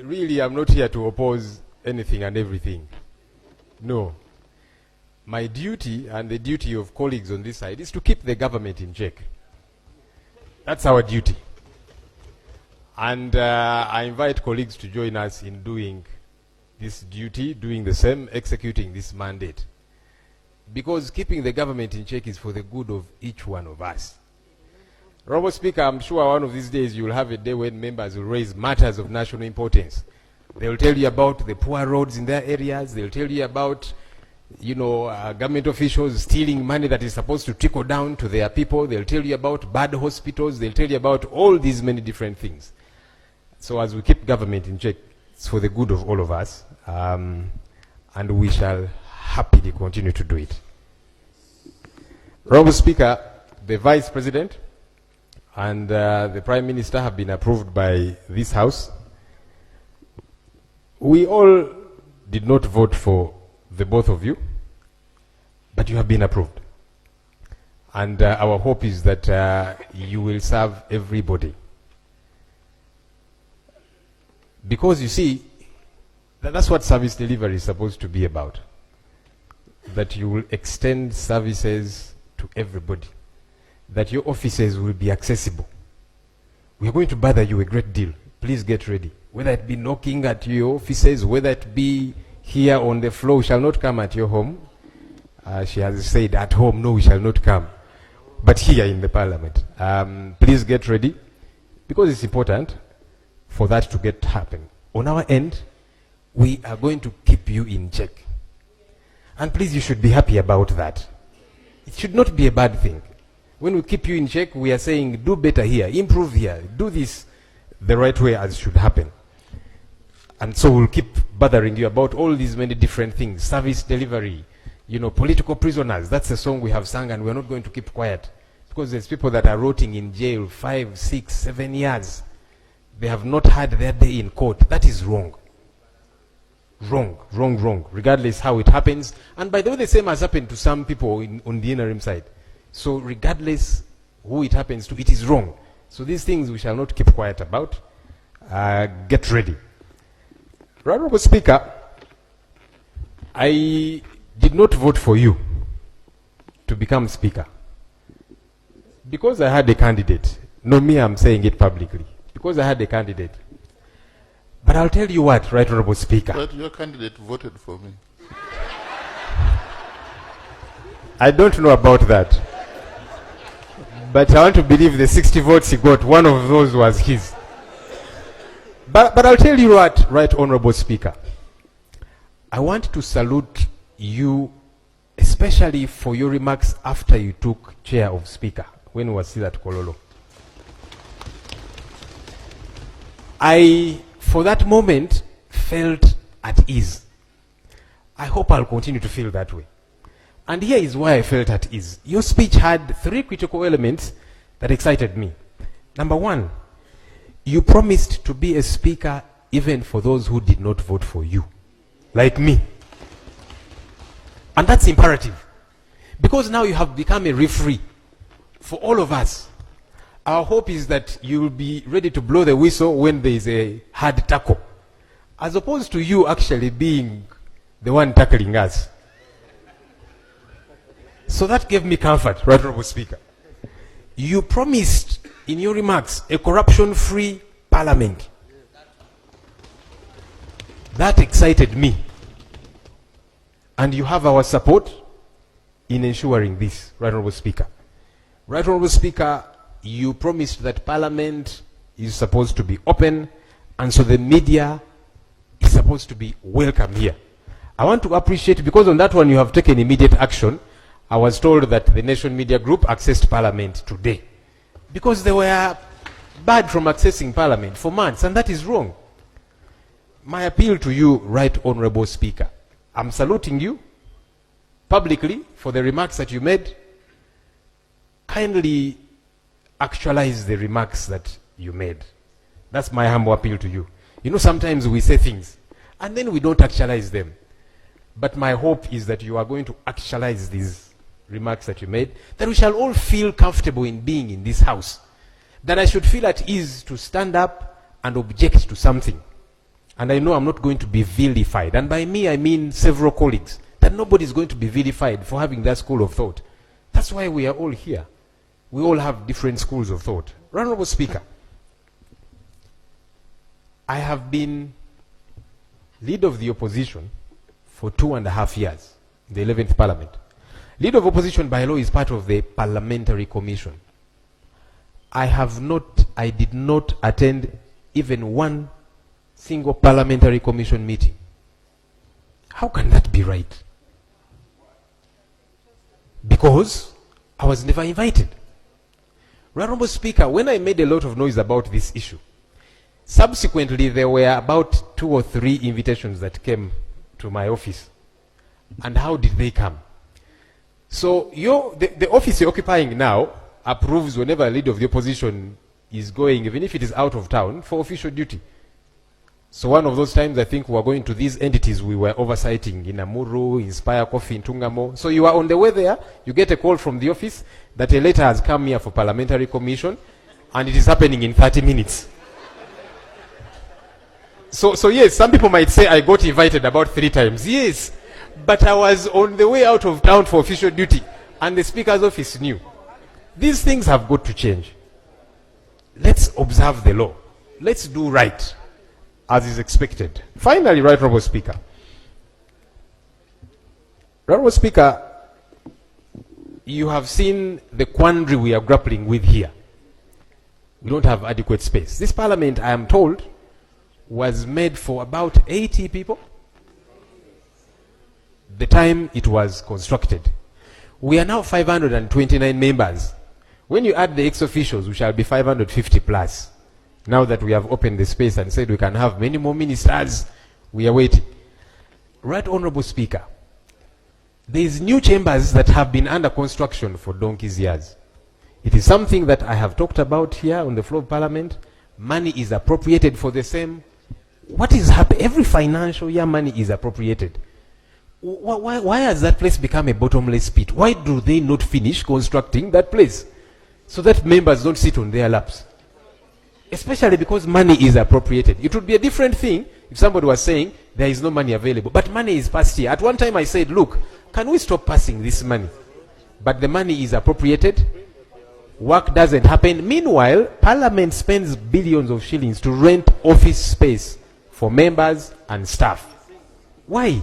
really, I'm not here to oppose anything and everything. No. My duty and the duty of colleagues on this side is to keep the government in check. That's our duty. And I invite colleagues to join us in doing this duty, doing the same, executing this mandate. Because keeping the government in check is for the good of each one of us. Honorable Speaker, I'm sure one of these days you will have a day when members will raise matters of national importance. They will tell you about the poor roads in their areas. They'll tell you about, government officials stealing money that is supposed to trickle down to their people. They'll tell you about bad hospitals. They'll tell you about all these many different things. So as we keep government in check, it's for the good of all of us, and we shall happily continue to do it. Honorable Speaker, the Vice President and the Prime Minister have been approved by this House. We all did not vote for the both of you, but you have been approved. And our hope is that you will serve everybody. Because you see, that's what service delivery is supposed to be about. That you will extend services to everybody. That your offices will be accessible. We are going to bother you a great deal. Please get ready. Whether it be knocking at your offices, whether it be here on the floor, we shall not come at your home. She has said at home, no, we shall not come. But here in the Parliament. Please get ready. Because it's important for that to get happen. On our end, we are going to keep you in check. And please, you should be happy about that. It should not be a bad thing. When we keep you in check, we are saying, do better here, improve here, do this the right way as should happen. And so we'll keep bothering you about all these many different things, service delivery, political prisoners. That's a song we have sung, and we're not going to keep quiet. Because there's people that are rotting in jail 5, 6, 7 years. They have not had their day in court. That is wrong. Wrong, wrong, wrong, regardless how it happens. And by the way, the same has happened to some people on the interim side. So regardless who it happens to, it is wrong. So these things we shall not keep quiet about. Get ready. Honorable Speaker, I did not vote for you to become Speaker. Because I had a candidate. No, me, I'm saying it publicly. Because I had a candidate. But I'll tell you what, Right Honorable Speaker. But your candidate voted for me. I don't know about that. But I want to believe the 60 votes he got, one of those was his. But I'll tell you what, Right Honorable Speaker. I want to salute you, especially for your remarks after you took chair of Speaker, when you were still at Kololo. I, for that moment, felt at ease. I hope I'll continue to feel that way. And here is why I felt at ease. Your speech had 3 critical elements that excited me. Number 1, you promised to be a speaker even for those who did not vote for you, like me. And that's imperative. Because now you have become a referee for all of us. Our hope is that you will be ready to blow the whistle when there is a hard tackle, as opposed to you actually being the one tackling us. So that gave me comfort, Right Honorable Speaker. You promised in your remarks a corruption-free parliament. That excited me. And you have our support in ensuring this, Right Honorable Speaker. Right Honorable Speaker, you promised that Parliament is supposed to be open, and so the media is supposed to be welcome here. I want to appreciate, because on that one you have taken immediate action. I was told that the Nation Media Group accessed Parliament today, because they were barred from accessing Parliament for months, and that is wrong. My appeal to you, Right Honorable Speaker, I'm saluting you publicly for the remarks that you made. Kindly actualize the remarks that you made. That's my humble appeal to you. Sometimes we say things and then we don't actualize them. But my hope is that you are going to actualize these remarks that you made, that we shall all feel comfortable in being in this house. That I should feel at ease to stand up and object to something. and I know I'm not going to be vilified, and by me I mean several colleagues, that nobody is going to be vilified for having that school of thought. That's why we are all here. We all have different schools of thought. Honorable Speaker, I have been leader of the opposition for 2.5 years, in the 11th Parliament. Leader of opposition by law is part of the Parliamentary Commission. I did not attend even one single Parliamentary Commission meeting. How can that be right? Because I was never invited. Honorable Speaker, when I made a lot of noise about this issue, subsequently there were about 2 or 3 invitations that came to my office. And how did they come? So the office you're occupying now approves whenever a leader of the opposition is going, even if it is out of town, for official duty. So one of those times, I think we were going to these entities we were oversighting in Amuru, Inspire Coffee, in Tungamo. So you are on the way there, you get a call from the office that a letter has come here for Parliamentary Commission, and it is happening in 30 minutes. So yes, some people might say I got invited about 3 times. Yes, but I was on the way out of town for official duty, and the Speaker's office knew. These things have got to change. Let's observe the law. Let's do right, as is expected. Finally, Right Honourable Speaker. Right Honourable Speaker, you have seen the quandary we are grappling with here. We don't have adequate space. This Parliament, I am told, was made for about 80 people the time it was constructed. We are now 529 members. When you add the ex-officials, we shall be 550 plus. Now that we have opened the space and said we can have many more ministers, we are waiting. Right Honourable Speaker, there is new chambers that have been under construction for donkey's years. It is something that I have talked about here on the floor of Parliament. Money is appropriated for the same. What is happening? Every financial year money is appropriated. Why has that place become a bottomless pit? Why do they not finish constructing that place so that members don't sit on their laps? Especially because money is appropriated. It would be a different thing if somebody was saying there is no money available, but money is passed here. At one time I said, look, can we stop passing this money? But the money is appropriated. Work doesn't happen. Meanwhile, Parliament spends billions of shillings to rent office space for members and staff. Why?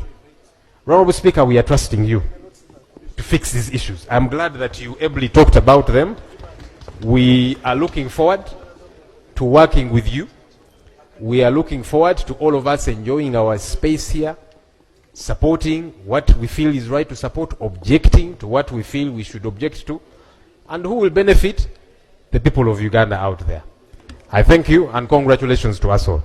Honourable Speaker, we are trusting you to fix these issues. I'm glad that you ably talked about them. We are looking forward to working with you. We are looking forward to all of us enjoying our space here, supporting what we feel is right to support, objecting to what we feel we should object to, and who will benefit? The people of Uganda out there. I thank you and congratulations to us all.